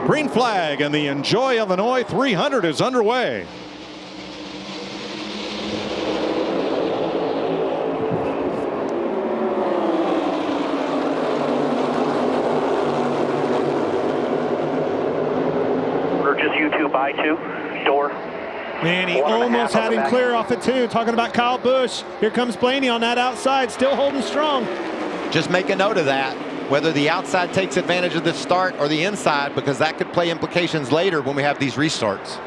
Green flag, and the Enjoy Illinois 300 is underway. Just U2 by 2, door. Man, he almost had him clear off at 2. Talking about Kyle Busch. Here comes Blaney on that outside, still holding strong. Just make a note of that, whether the outside takes advantage of the start or the inside, because that could play implications later when we have these restarts.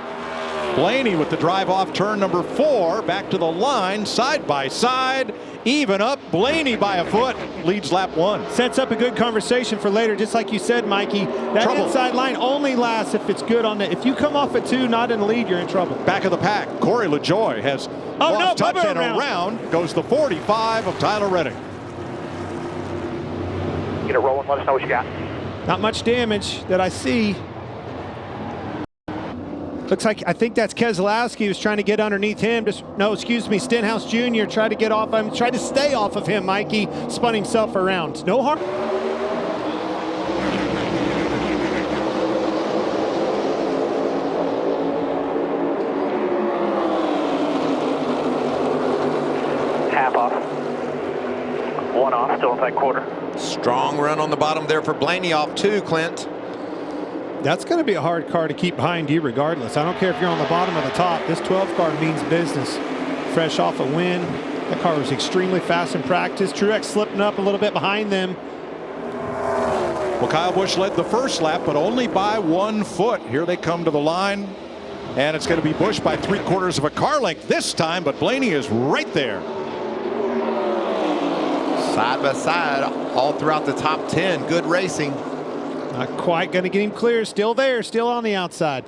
Blaney with the drive off turn number 4, back to the line, side by side, even up. Blaney by a foot, leads lap 1. Sets up a good conversation for later, just like you said, Mikey. That inside line only lasts if it's good on the. If you come off at 2, not in the lead, you're in trouble. Back of the pack, Corey LaJoie has lost touch and around goes the 45 of Tyler Reddick. Get it rolling, let us know what you got. Not much damage that I see. Looks like, I think that's Keselowski who's trying to get underneath him. Stenhouse Jr. tried to get off him, tried to stay off of him. Mikey spun himself around. No harm. Half off. 1 off, still inside quarter. Strong run on the bottom there for Blaney off 2, Clint. That's going to be a hard car to keep behind you regardless. I don't care if you're on the bottom or the top. This 12 car means business. Fresh off a win. That car was extremely fast in practice. Truex slipping up a little bit behind them. Well, Kyle Busch led the first lap, but only by 1 foot. Here they come to the line, and it's going to be Busch by 3/4 of a car length this time, but Blaney is right there. Side by side, all throughout the top 10. Good racing. Not quite going to get him clear. Still there, still on the outside.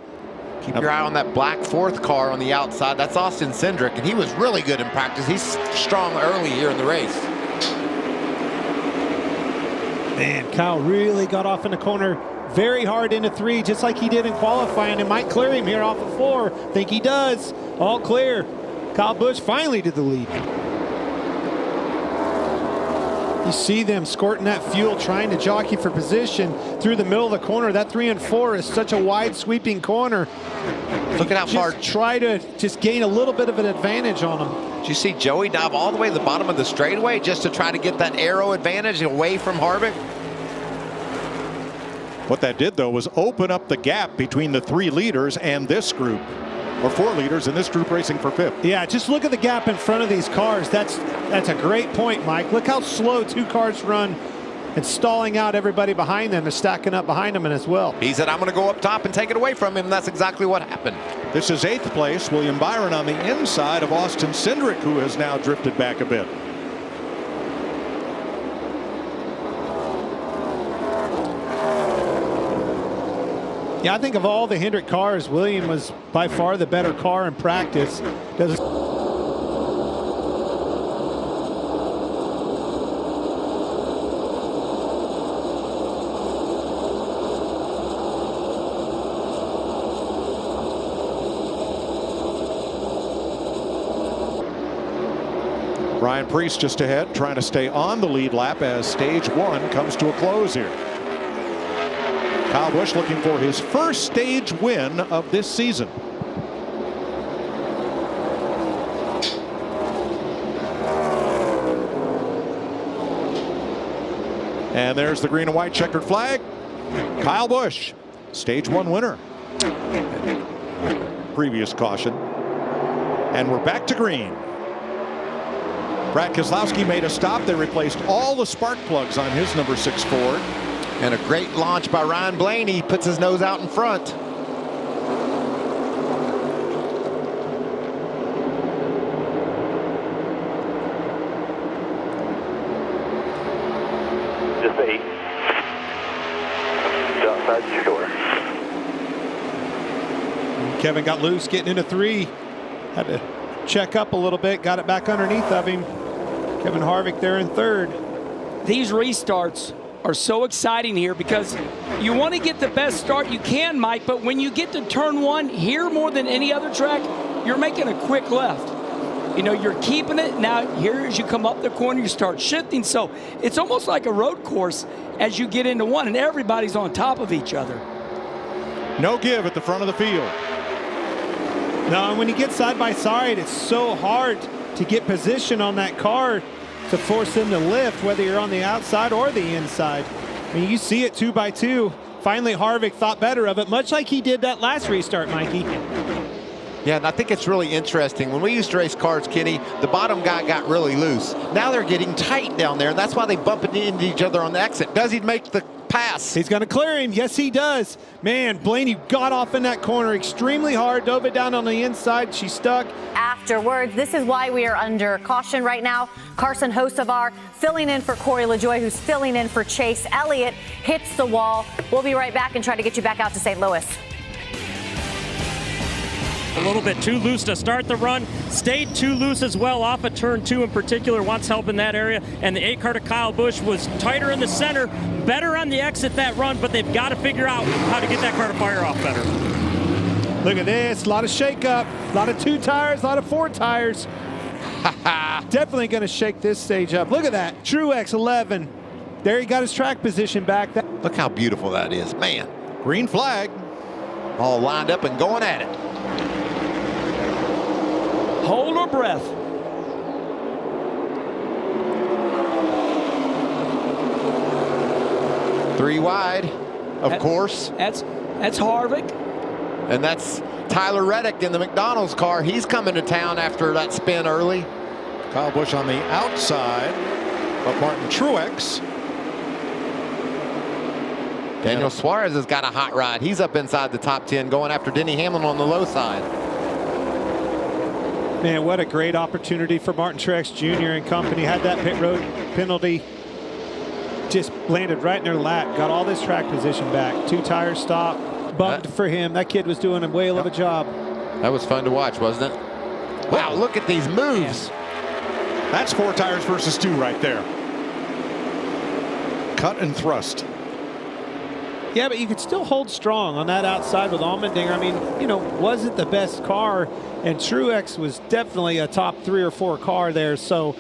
Keep your eye on that black 4th car on the outside. That's Austin Cindric, and he was really good in practice. He's strong early here in the race. Man, Kyle really got off in the corner very hard into 3, just like he did in qualifying. It might clear him here off of 4. Think he does. All clear. Kyle Busch finally to the lead. You see them squirting that fuel, trying to jockey for position through the middle of the corner. That 3 and 4 is such a wide sweeping corner. Look at how far. Try to just gain a little bit of an advantage on them. Did you see Joey dive all the way to the bottom of the straightaway just to try to get that aero advantage away from Harvick? What that did, though, was open up the gap between the 3 leaders and this group, or 4 leaders in this group racing for 5th. Yeah, just look at the gap in front of these cars. That's a great point, Mike. Look how slow 2 cars run and stalling out everybody behind them. They're stacking up behind them as well. He said, I'm going to go up top and take it away from him. And that's exactly what happened. This is 8th place. William Byron on the inside of Austin Cindric, who has now drifted back a bit. Yeah, I think of all the Hendrick cars, William was by far the better car in practice. Brian Priest just ahead, trying to stay on the lead lap as stage 1 comes to a close here. Kyle Busch looking for his first stage win of this season. And there's the green and white checkered flag. Kyle Busch, stage 1 winner. Previous caution. And we're back to green. Brad Keselowski made a stop. They replaced all the spark plugs on his number 6 Ford. And a great launch by Ryan Blaney. He puts his nose out in front. Just 8. Outside short. Kevin got loose getting into 3. Had to check up a little bit. Got it back underneath of him. Kevin Harvick there in 3rd. These restarts are so exciting here because you want to get the best start you can, Mike, but when you get to turn 1 here more than any other track, you're making a quick left. You know, you're keeping it. Now here as you come up the corner, you start shifting. So it's almost like a road course as you get into 1, and everybody's on top of each other. No give at the front of the field. No, and when you get side by side, it's so hard to get position on that car to force them to lift, whether you're on the outside or the inside. I mean, you see it 2 by 2. Finally, Harvick thought better of it, much like he did that last restart, Mikey. Yeah, and I think it's really interesting. When we used to race cars, Kenny, the bottom guy got really loose. Now they're getting tight down there, and that's why they bump into each other on the exit. Does he make the pass? He's going to clear him. Yes, he does. Man, Blaney got off in that corner extremely hard, dove it down on the inside. She stuck. Afterwards, this is why we are under caution right now. Carson Hocevar filling in for Corey LaJoie, who's filling in for Chase Elliott, hits the wall. We'll be right back and try to get you back out to St. Louis. A little bit too loose to start the run. Stayed too loose as well off of turn 2 in particular. Wants help in that area. And the 8 car to Kyle Busch was tighter in the center. Better on the exit that run, but they've got to figure out how to get that car to fire off better. Look at this. A lot of shake-up. A lot of 2 tires. A lot of 4 tires. Definitely going to shake this stage up. Look at that. Truex 11. There he got his track position back. Look how beautiful that is. Man. Green flag. All lined up and going at it. Hold our breath. Three wide, of course. That's Harvick. And that's Tyler Reddick in the McDonald's car. He's coming to town after that spin early. Kyle Busch on the outside of Martin Truex. Daniel Suarez has got a hot ride. He's up inside the top 10 going after Denny Hamlin on the low side. Man, what a great opportunity for Martin Truex Jr. and company. Had that pit road penalty. Just landed right in their lap. Got all this track position back. 2 tires stop. Bumped for him. That kid was doing a whale of a job. That was fun to watch, wasn't it? Wow, look at these moves. That's 4 tires versus 2 right there. Cut and thrust. Yeah, but you could still hold strong on that outside with Allmendinger. I mean, you know, wasn't the best car, and Truex was definitely a top 3 or 4 car there. So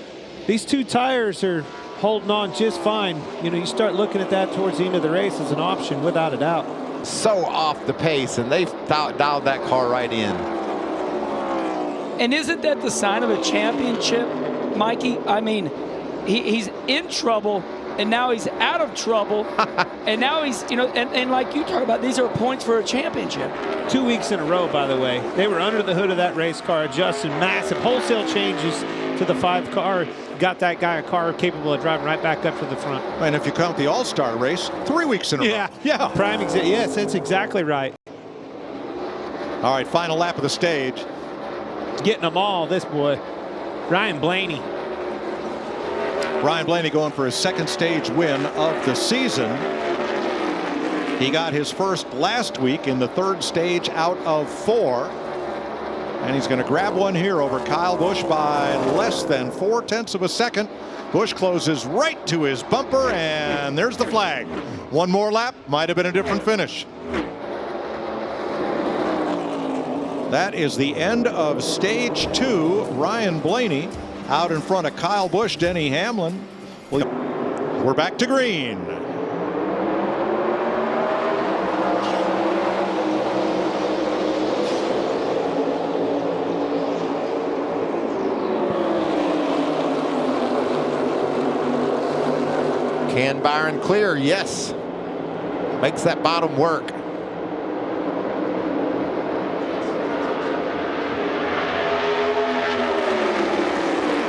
these 2 tires are holding on just fine. You know, you start looking at that towards the end of the race as an option, without a doubt. So off the pace, and they've dialed that car right in. And isn't that the sign of a championship, Mikey? I mean, he's in trouble, and now he's out of trouble, and now he's, you know, and like you talk about, these are points for a championship. 2 weeks in a row, by the way. They were under the hood of that race car, adjusting massive wholesale changes to the 5 car. Got that guy a car capable of driving right back up to the front. And if you count the All-Star race, 3 weeks in a row. Yeah. Prime example. Yes, that's exactly right. All right, final lap of the stage. Getting them all, this boy. Ryan Blaney. Ryan Blaney going for his 2nd stage win of the season. He got his first last week in the 3rd stage out of 4. And he's going to grab one here over Kyle Busch by less than 0.4 of a second. Busch closes right to his bumper, and there's the flag. One more lap, might have been a different finish. That is the end of stage 2. Ryan Blaney out in front of Kyle Busch, Denny Hamlin. We're back to green. Can Byron clear? Yes. Makes that bottom work.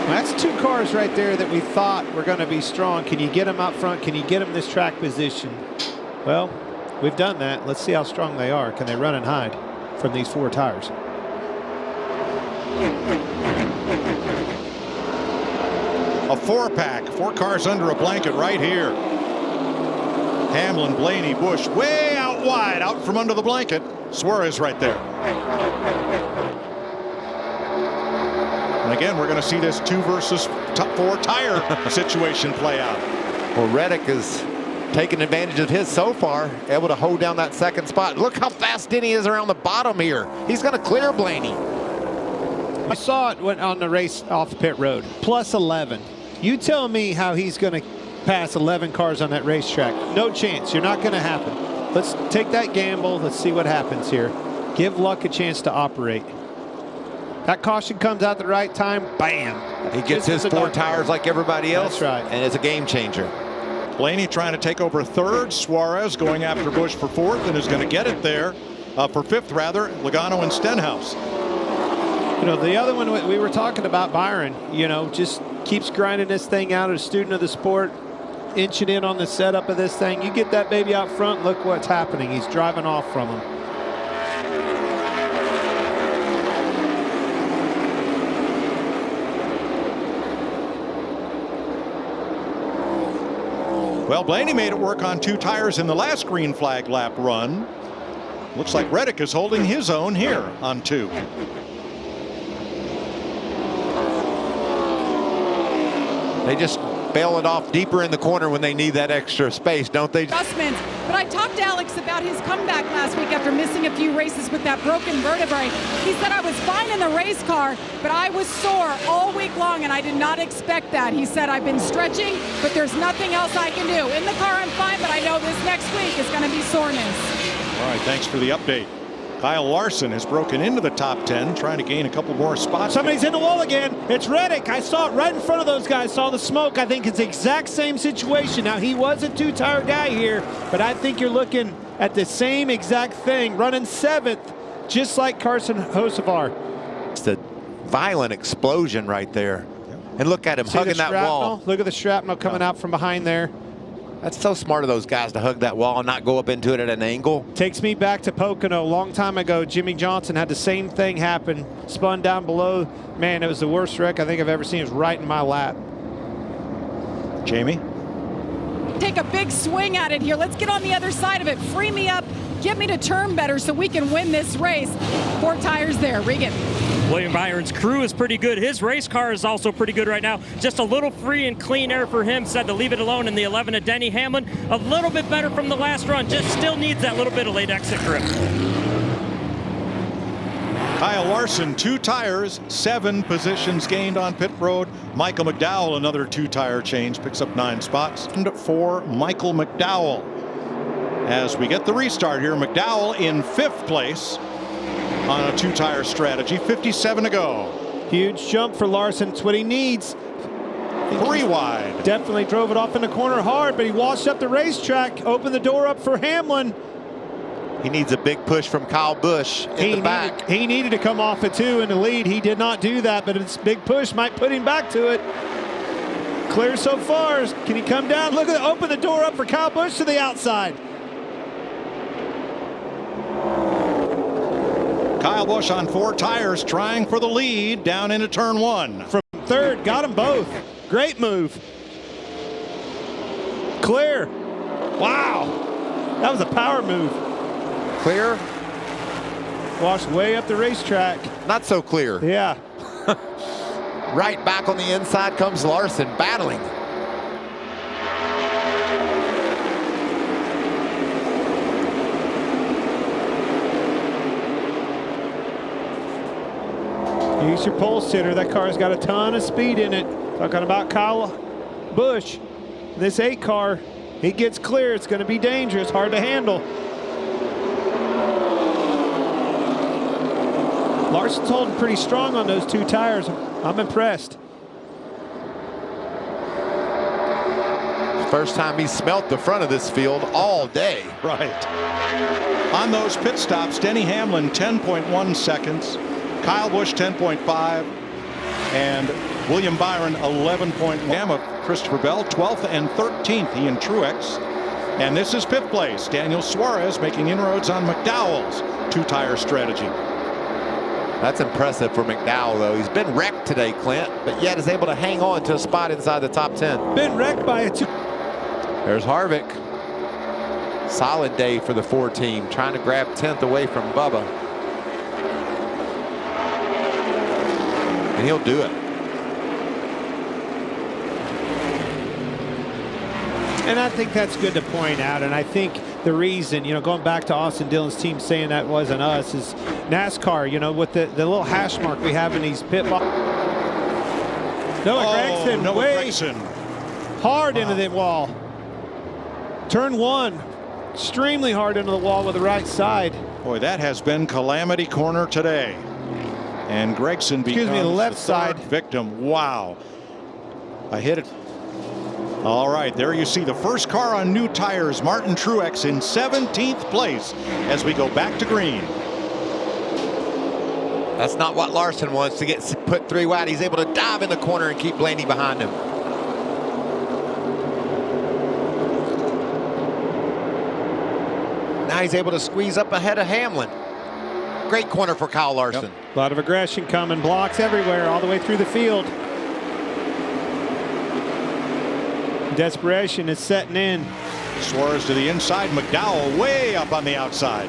That's 2 cars right there that we thought were going to be strong. Can you get them out front? Can you get them this track position? Well, we've done that. Let's see how strong they are. Can they run and hide from these 4 tires? A 4-pack, 4 cars under a blanket right here. Hamlin, Blaney, Busch way out wide, out from under the blanket. Suarez right there. And again, we're going to see this 2 versus 4 tire situation play out. Well, Reddick is taking advantage of his so far, able to hold down that 2nd spot. Look how fast Denny is around the bottom here. He's going to clear Blaney. I saw it went on the race off the pit road. Plus 11. You tell me how he's going to pass 11 cars on that racetrack. No chance. You're not going to happen. let's take that gamble. Let's see what happens here. Give luck a chance to operate. That caution comes out at the right time. Bam. He gets his 4 tires like everybody else. That's right. And it's a game changer. Blaney trying to take over 3rd. Suarez going after Busch for 4th and is going to get it there for 5th, rather. Logano and Stenhouse. You know, the other one we were talking about, Byron, you know, just keeps grinding this thing out, a student of the sport, inching in on the setup of this thing. You get that baby out front, look what's happening. He's driving off from him. Well, Blaney made it work on 2 tires in the last green flag lap run. Looks like Reddick is holding his own here on 2. They just bail it off deeper in the corner when they need that extra space, don't they? Adjustments. But I talked to Alex about his comeback last week after missing a few races with that broken vertebrae. He said, I was fine in the race car, but I was sore all week long, and I did not expect that. He said, I've been stretching, but there's nothing else I can do. In the car, I'm fine, but I know this next week is going to be soreness. All right, thanks for the update. Kyle Larson has broken into the top 10, trying to gain a couple more spots. Somebody's in the wall again. It's Reddick. I saw it right in front of those guys. Saw the smoke. I think it's the exact same situation. Now, he was a 2-tire guy here, but I think you're looking at the same exact thing, running 7th, just like Carson Hocevar. It's a violent explosion right there. And look at him hugging that wall. Look at the shrapnel coming out from behind there. That's so smart of those guys to hug that wall and not go up into it at an angle. Takes me back to Pocono a long time ago. Jimmy Johnson had the same thing happen. Spun down below. Man, it was the worst wreck I think I've ever seen. It was right in my lap. Jamie? Take a big swing at it here. Let's get on the other side of it. Free me up. Get me to turn better so we can win this race. 4 tires there. Regan. William Byron's crew is pretty good. His race car is also pretty good right now. Just a little free and clean air for him. Said to leave it alone in the 11 of Denny Hamlin. A little bit better from the last run. Just still needs that little bit of late exit grip. Kyle Larson, 2 tires, 7 positions gained on pit road. Michael McDowell, another 2-tire change, picks up 9 spots. And for Michael McDowell. As we get the restart here, McDowell in 5th place on a 2-tire strategy, 57 to go. Huge jump for Larson. It's what he needs. 3 wide. Definitely drove it off in the corner hard, but he washed up the racetrack, opened the door up for Hamlin. He needs a big push from Kyle Busch in the back. He needed to come off at 2 in the lead. He did not do that, but it's big push might put him back to it. Clear so far. Can he come down? Look at it. Open the door up for Kyle Busch to the outside. Kyle Busch on 4 tires, trying for the lead down into turn 1. From 3rd, got them both. Great move. Clear. Wow. That was a power move. Clear. Washed way up the racetrack. Not so clear. Yeah. Right back on the inside comes Larson, battling. Use your pole sitter. That car's got a ton of speed in it. Talking about Kyle Busch. This 8 car, he gets clear. It's going to be dangerous, hard to handle. Larson's holding pretty strong on those 2 tires. I'm impressed. First time he's smelt the front of this field all day. Right. On those pit stops, Denny Hamlin 10.1 seconds. Kyle Busch 10.5 and William Byron 11.1 of Christopher Bell 12th and 13th, he and Truex. And this is 5th place. Daniel Suarez making inroads on McDowell's 2-tire strategy. That's impressive for McDowell, though. He's been wrecked today, Clint, but yet is able to hang on to a spot inside the top 10. Been wrecked by a 2. There's Harvick. Solid day for the 4 team, trying to grab 10th away from Bubba. And he'll do it. And I think that's good to point out. And I think the reason, you know, going back to Austin Dillon's team saying that wasn't us, is NASCAR, you know, with the little hash mark we have in these pit boxes. Noah Gregson way hard into the wall. Turn 1. extremely hard into the wall with the right side. Boy, that has been calamity corner today. And Gregson becomes the left third side victim. Wow. I hit it. All right, there you see the first car on new tires. Martin Truex in 17th place as we go back to green. That's not what Larson wants, to get put 3 wide. He's able to dive in the corner and keep Blaney behind him. Now he's able to squeeze up ahead of Hamlin. Great corner for Kyle Larson. Yep. A lot of aggression coming, blocks everywhere, all the way through the field. Desperation is setting in. Suarez to the inside, McDowell way up on the outside.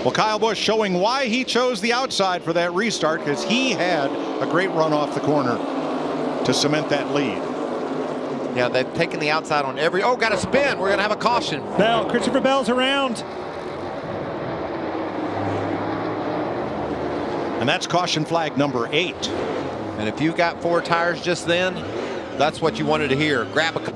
Well, Kyle Busch showing why he chose the outside for that restart, because he had a great run off the corner to cement that lead. Yeah, they've taken the outside on every. Oh, got a spin. We're going to have a caution. Bell, Christopher Bell's around. And that's caution flag number 8. And if you got 4 tires just then, that's what you wanted to hear. Grab a.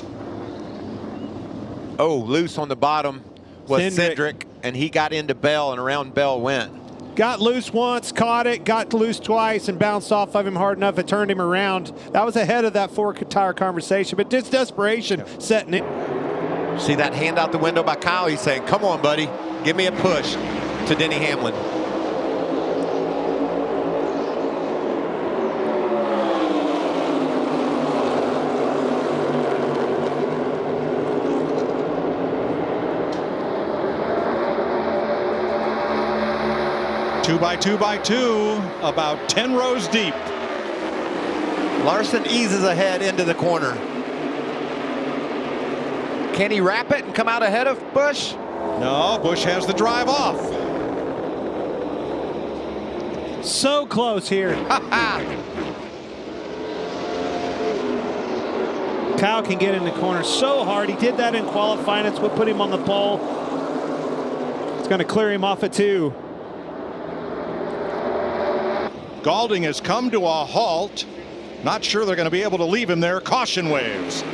Oh, loose on the bottom was Cindric, and he got into Bell, and around Bell went. Got loose once, caught it, got loose twice, and bounced off of him hard enough it turned him around. That was ahead of that 4-tire conversation, but just desperation setting it. See that hand out the window by Kyle? He's saying, come on, buddy, give me a push to Denny Hamlin. Two by two, about 10 rows deep. Larson eases ahead into the corner. Can he wrap it and come out ahead of Busch? No, Busch has the drive off. So close here. Kyle can get in the corner so hard. He did that in qualifying. That's what put him on the pole. It's going to clear him off at 2. Gaulding has come to a halt. Not sure they're going to be able to leave him there. Caution waves.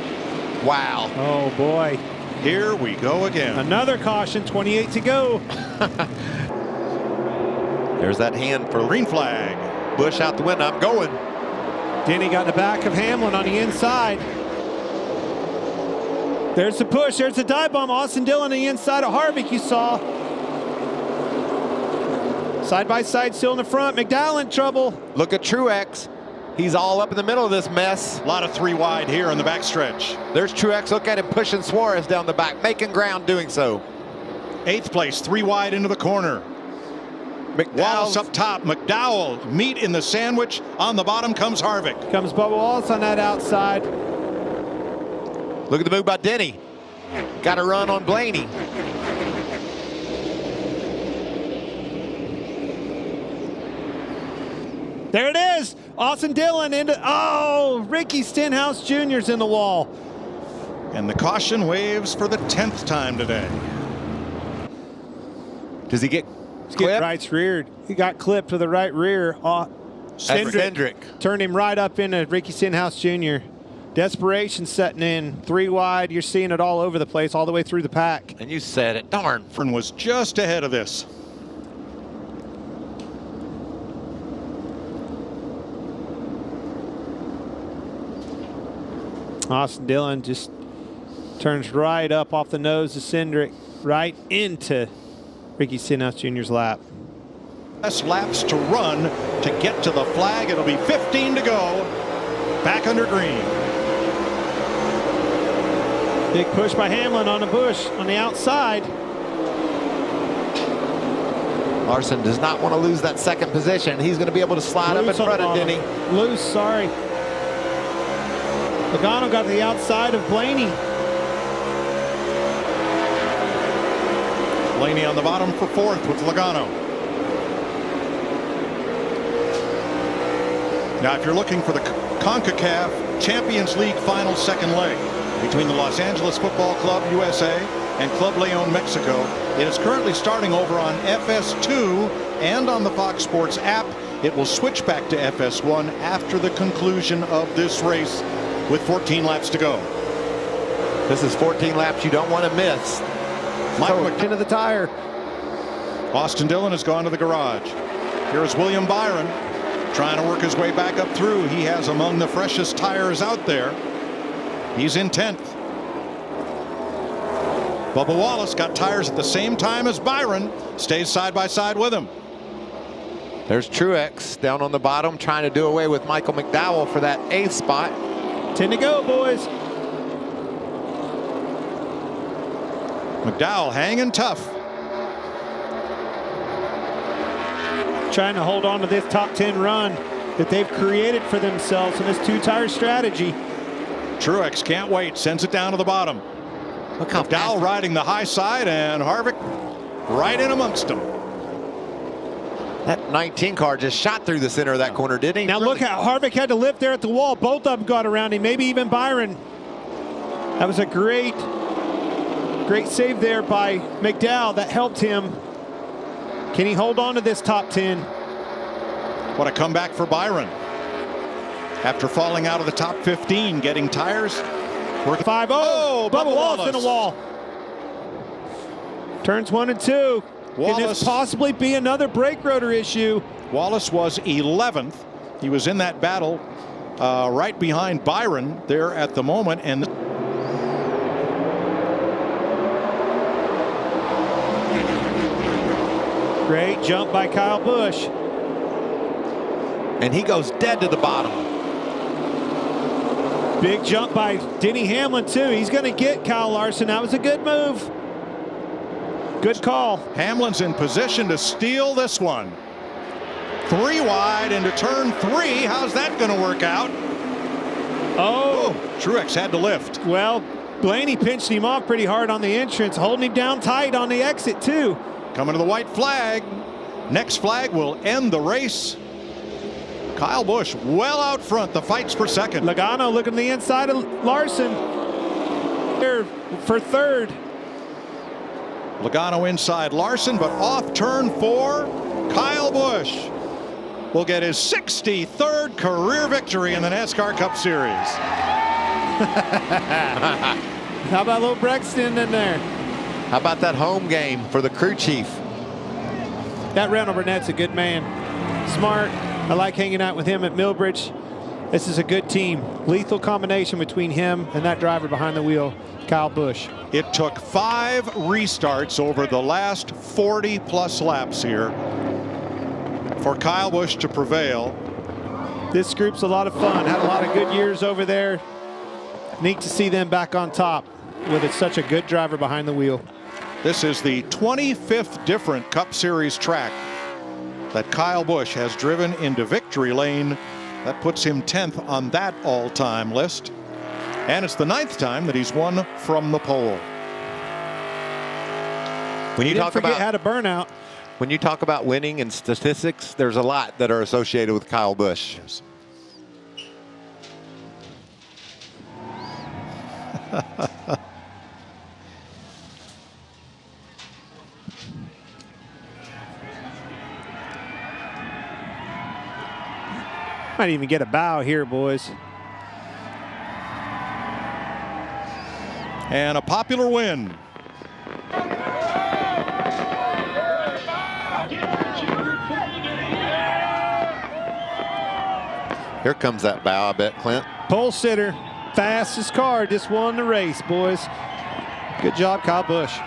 Wow. Oh, boy. Here we go again. Another caution, 28 to go. There's that hand for green flag. Busch out the window. I'm going. Denny got in the back of Hamlin on the inside. There's the push. There's the dive bomb. Austin Dillon on the inside of Harvick, you saw. Side by side, still in the front. McDowell in trouble. Look at Truex. He's all up in the middle of this mess. A lot of 3 wide here in the backstretch. There's Truex. Look at him pushing Suarez down the back, making ground doing so. 8th place, 3 wide into the corner. Wallace up top. McDowell meet in the sandwich. On the bottom comes Harvick. Comes Bubba Wallace on that outside. Look at the move by Denny. Got a run on Blaney. There it is. Austin Dillon into, oh, Ricky Stenhouse Jr.'s in the wall. And the caution waves for the 10th time today. Does he get clipped? Right's reared. He got clipped to the right rear. Cindric turned him right up into Ricky Stenhouse Jr. Desperation setting in. 3 wide. You're seeing it all over the place, all the way through the pack. And you said it. Darn. Fern was just ahead of this. Austin Dillon just turns right up off the nose of Cindric, right into Ricky Stenhouse Jr.'s lap. Less laps to run to get to the flag. It'll be 15 to go. Back under green. Big push by Hamlin on the Busch on the outside. Larson does not want to lose that 2nd position. He's going to be able to slide up in front of Denny. Loose, sorry. Logano got to the outside of Blaney. Blaney on the bottom for 4th with Logano. Now, if you're looking for the CONCACAF Champions League final 2nd leg between the Los Angeles Football Club USA and Club Leon Mexico, it is currently starting over on FS2 and on the Fox Sports app. It will switch back to FS1 after the conclusion of this race with 14 laps to go. This is 14 laps you don't want to miss. Michael Into the tire. Austin Dillon has gone to the garage. Here's William Byron trying to work his way back up through. He has among the freshest tires out there. He's in 10th. Bubba Wallace got tires at the same time as Byron, stays side by side with him. There's Truex down on the bottom trying to do away with Michael McDowell for that 8th spot. 10 to go, boys. McDowell hanging tough. Trying to hold on to this top 10 run that they've created for themselves in this two-tire strategy. Truex can't wait, sends it down to the bottom. Look how McDowell riding the high side, and Harvick right in amongst them. That 19 car just shot through the center of that corner, didn't he? Now look how Harvick had to lift there at the wall. Both of them got around him, maybe even Byron. That was a great save there by McDowell that helped him. Can he hold on to this top 10? What a comeback for Byron. After falling out of the top 15, getting tires. 5-0. Oh, Bubba Wallace in a wall. Turns 1 and 2. Can this possibly be another brake rotor issue? Wallace was 11th. He was in that battle right behind Byron there at the moment. And great jump by Kyle Busch. And he goes dead to the bottom. Big jump by Denny Hamlin, too. He's going to get Kyle Larson. That was a good move. Good call. Hamlin's in position to steal this one. 3 wide into turn 3. How's that going to work out? Oh. Truex had to lift. Well, Blaney pinched him off pretty hard on the entrance, holding him down tight on the exit, too. Coming to the white flag. Next flag will end the race. Kyle Busch well out front. The fight's for second. Logano looking to the inside of Larson. There for third. Logano inside Larson, but off turn 4. Kyle Busch will get his 63rd career victory in the NASCAR Cup Series. How about little Brexton in there? How about that home game for the crew chief? That Randall Burnett's a good man. Smart. I like hanging out with him at Millbridge. This is a good team. Lethal combination between him and that driver behind the wheel, Kyle Busch. It took 5 restarts over the last 40+ laps here for Kyle Busch to prevail. This group's a lot of fun. Had a lot of good years over there. Neat to see them back on top with such a good driver behind the wheel. This is the 25th different Cup Series track that Kyle Busch has driven into victory lane. That puts him 10th on that all-time list. And it's the 9th time that he's won from the pole. When you Didn't forget how to burn out. When you talk about winning and statistics, there's a lot that are associated with Kyle Busch. Yes. Might even get a bow here, boys. And a popular win. Here comes that bow, I bet, Clint. Pole sitter, fastest car, just won the race, boys. Good job, Kyle Busch.